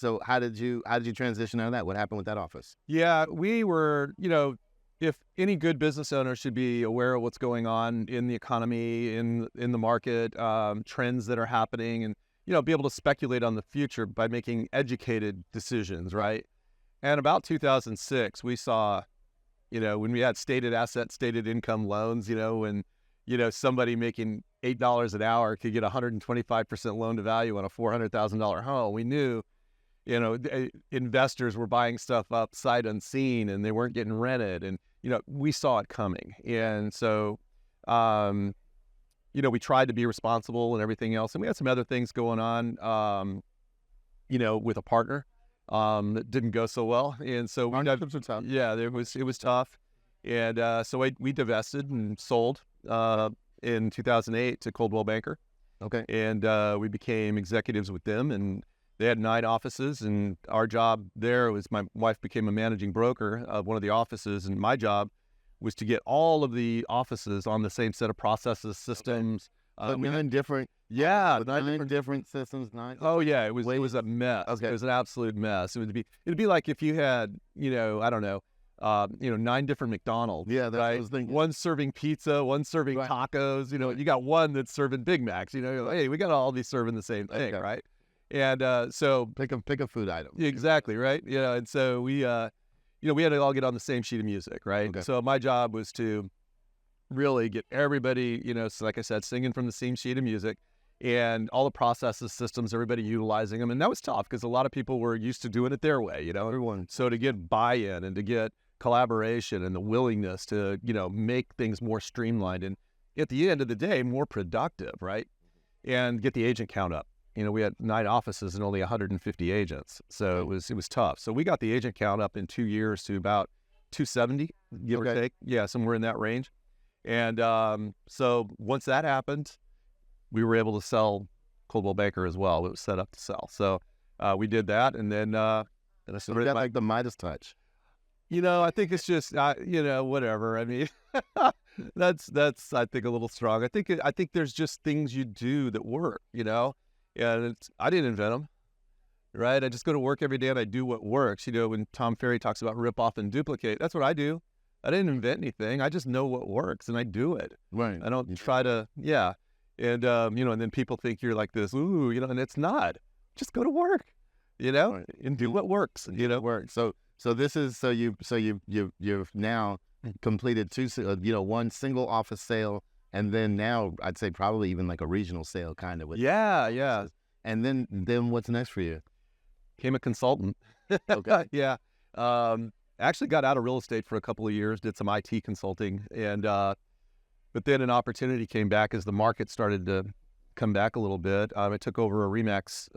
So how did you transition out of that? What happened with that office? Yeah, we were, if any good business owner should be aware of what's going on in the economy, in the market, trends that are happening, and, be able to speculate on the future by making educated decisions, right? And about 2006, we saw, when we had stated asset, stated income loans, when, somebody making $8 an hour could get 125% loan to value on a $400,000 home, we knew, investors were buying stuff up sight unseen and they weren't getting rented. And, we saw it coming. And so, we tried to be responsible and everything else. And we had some other things going on, with a partner that didn't go so well. And so Partnerships are tough. yeah, it was tough. And so we divested and sold in 2008 to Coldwell Banker. Okay. And we became executives with them, and they had 9 offices, and our job there was, my wife became a managing broker of one of the offices, and my job was to get all of the offices on the same set of processes, systems. But 9 different, Yeah, nine different systems, 9. Oh yeah, it was a mess. Okay. It was an absolute mess. It'd be like if you had, I don't know, 9 different McDonald's. Yeah, that's what I right? was thinking. One serving pizza, one serving Right. tacos. You got one that's serving Big Macs. Hey, we got all these serving the same thing, Okay. right? And so Pick a food item. exactly, right? And so we had to all get on the same sheet of music, right? Okay. So my job was to really get everybody, so like I said, singing from the same sheet of music, and all the processes, systems, everybody utilizing them. And that was tough because a lot of people were used to doing it their way, Everyone. So to get buy-in and to get collaboration and the willingness to, make things more streamlined and at the end of the day, more productive, right? And get the agent count up. We had 9 offices and only 150 agents. So it was tough. So we got the agent count up in 2 years to about 270, give or Okay. take. Yeah, somewhere in that range. And so once that happened, we were able to sell Coldwell Banker as well. It was set up to sell. So we did that, and then I So started you got like the Midas touch. I think it's just, whatever. I mean, that's I think a little strong. I think there's just things you do that work, and I didn't invent them, right? I just go to work every day and I do what works. When Tom Ferry talks about rip off and duplicate, that's what I do. I didn't invent anything. I just know what works and I do it. Right. I don't try to, yeah. And, and then people think you're like this, ooh, and it's not. Just go to work, Right. and do what works, Work. So this is you've now completed 2 one single office sale, and then now I'd say probably even like a regional sale kind of with. Yeah. And then what's next for you? Became a consultant. Okay. Yeah. Actually got out of real estate for a couple of years, did some IT consulting, and but then an opportunity came back as the market started to come back a little bit. I took over a Remax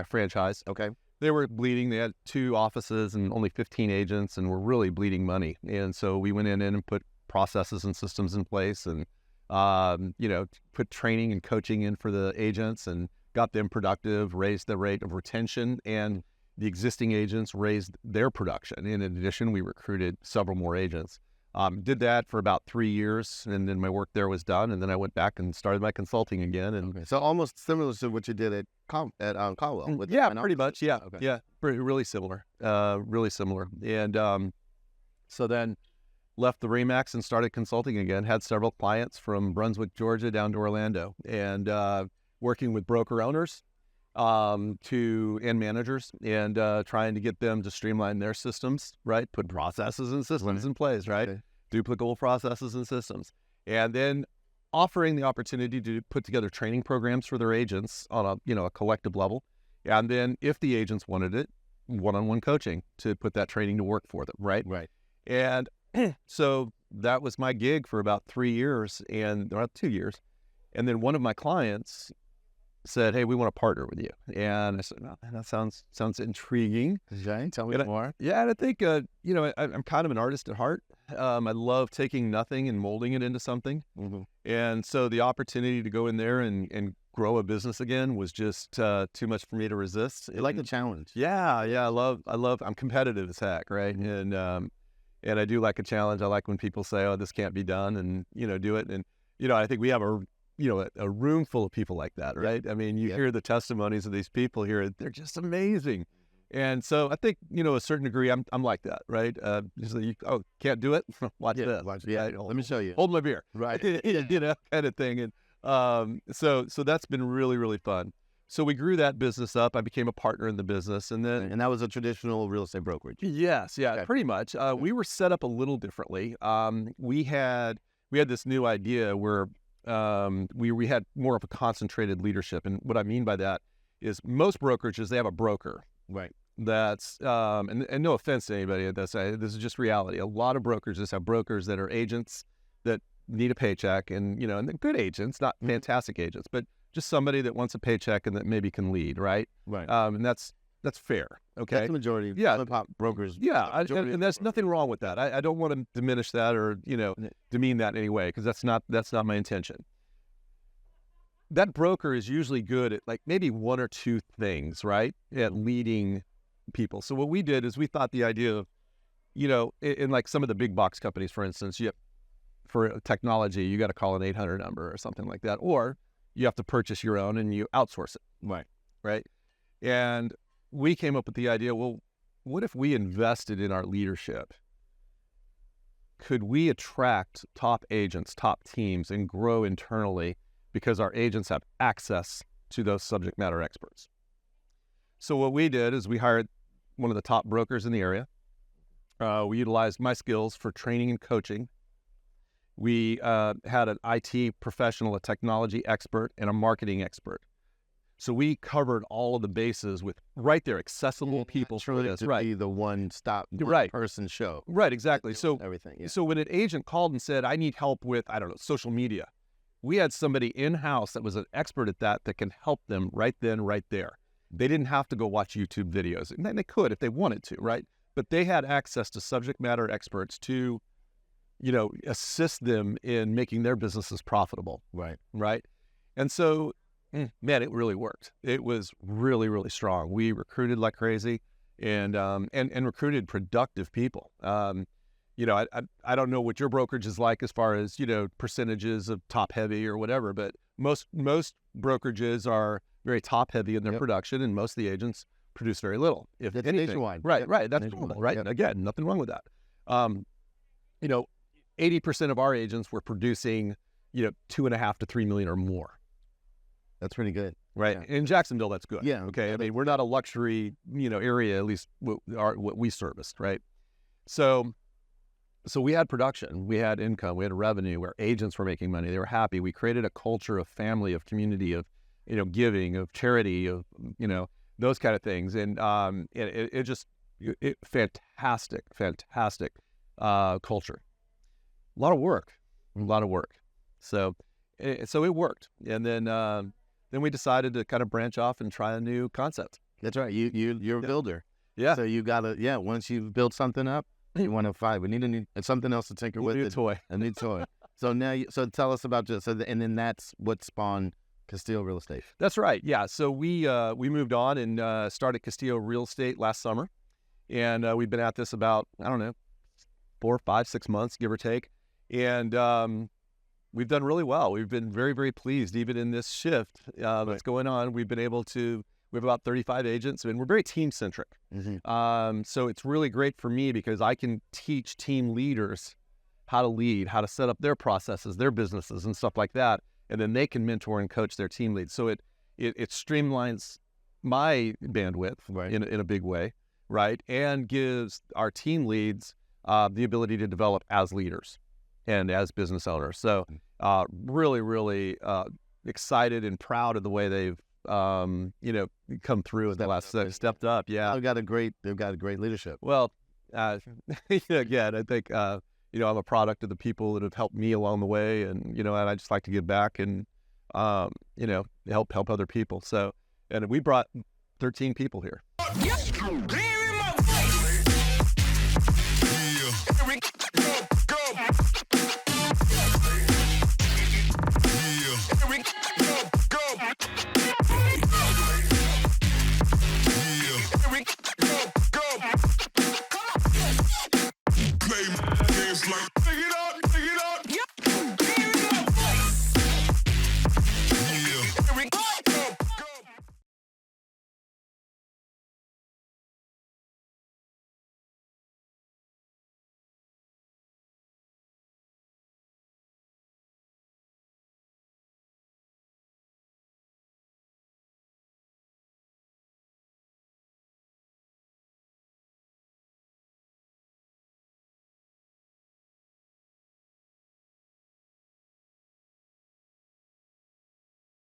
franchise. Okay. They were bleeding. They had 2 offices and only 15 agents, and were really bleeding money. And so we went in and put processes and systems in place, and put training and coaching in for the agents, and got them productive, raised the rate of retention, and the existing agents raised their production. In addition, we recruited several more agents. Did that for about 3 years, and then my work there was done, and then I went back and started my consulting again. And Okay. So almost similar to what you did at Caldwell. With yeah, the pretty much. Yeah, Okay. yeah, really similar. Really similar. And so then left the Remax and started consulting again. Had several clients from Brunswick, Georgia, down to Orlando, and working with broker owners and managers, and trying to get them to streamline their systems, right? Put processes and systems in place, right? Okay. Duplicable processes and systems. And then offering the opportunity to put together training programs for their agents on a collective level. And then if the agents wanted it, one-on-one coaching to put that training to work for them, right? Right. And so that was my gig for about 3 years, and about 2 years. And then one of my clients said, "Hey, we want to partner with you." And I said, "Oh, that sounds intriguing." Okay. Tell me And more. Yeah, and I think I'm kind of an artist at heart. I love taking nothing and molding it into something. Mm-hmm. And so the opportunity to go in there and grow a business again was just too much for me to resist. You like the challenge. Yeah, I love. I'm competitive as heck, right? And I do like a challenge. I like when people say, "Oh, this can't be done," and do it. And I think we have a room full of people like that, right? I mean, you hear the testimonies of these people here; they're just amazing. And so I think, a certain degree, I'm like that, right? So can't do it? Watch this. Right? Let me show you. Hold my beer. Right. Kind of thing. And so that's been really, really fun. So we grew that business up. I became a partner in the business. And then... And that was a traditional real estate brokerage? Yes. Yeah, okay. Pretty much. We were set up a little differently. We had this new idea where we had more of a concentrated leadership. And what I mean by that is most brokerages, they have a broker. Right. That's and no offense to anybody, this is just reality. A lot of brokerages have brokers that are agents that need a paycheck, and and they're good agents, not fantastic agents, but just somebody that wants a paycheck and that maybe can lead, right? Right. And that's fair. Okay. That's the majority. Yeah. Pop brokers. Yeah. And there's nothing wrong with that. I don't want to diminish that or demean that in any way, because that's not my intention. That broker is usually good at like maybe one or two things, right? At leading people. So what we did is we thought the idea of, in like some of the big box companies, for instance, for technology, you got to call an 800 number or something like that, or you have to purchase your own and you outsource it. Right. Right. And we came up with the idea, well, what if we invested in our leadership? Could we attract top agents, top teams, and grow internally because our agents have access to those subject matter experts? So what we did is we hired one of the top brokers in the area. We utilized my skills for training and coaching. We had an IT professional, a technology expert, and a marketing expert. So we covered all of the bases with right there, accessible people for this. Right. Be the one-stop person show. Right, exactly. So everything. Yeah. So when an agent called and said, I need help with, social media, we had somebody in-house that was an expert at that can help them right then, right there. They didn't have to go watch YouTube videos. And they could if they wanted to, right? But they had access to subject matter experts to, assist them in making their businesses profitable. Right. Right. And so, man, it really worked. It was really, really strong. We recruited like crazy and recruited productive people. I don't know what your brokerage is like as far as, percentages of top heavy or whatever, but most brokerages are very top heavy in their production, and most of the agents produce very little, if anything. Nationwide. Right. That's normal, right? Yep. Again, nothing wrong with that. 80% of our agents were producing, 2.5 to 3 million or more. That's pretty good. Right. Yeah. In Jacksonville, that's good. Yeah. Okay. I mean, we're not a luxury, area, at least what we serviced, right? So we had production, we had income, we had revenue, where agents were making money. They were happy. We created a culture of family, of community, of, giving, of charity, of, those kind of things. And it just fantastic culture. A lot of work. So it worked. And then we decided to kind of branch off and try a new concept. That's right. You're a builder. Yeah. So you gotta, once you've built something up, you want to find. We need something else to tinker with. A new toy. So now, so tell us about this. And then that's what spawned Castillo Real Estate. That's right. Yeah. So we moved on and started Castillo Real Estate last summer, and we've been at this about 4, 5, 6 months, give or take, and we've done really well. We've been very, very pleased, even in this shift that's going on. We have about 35 agents, and we're very team-centric. Mm-hmm. So it's really great for me because I can teach team leaders how to lead, how to set up their processes, their businesses, and stuff like that, and then they can mentor and coach their team leads. So it streamlines my bandwidth in a big way, right? And gives our team leads the ability to develop as leaders and as business owners. So really, really excited and proud of the way they've come through in the last stepped up. Yeah, they've got a great leadership. Well, again, I think I'm a product of the people that have helped me along the way, and and I just like to give back and help other people. So, and we brought 13 people here.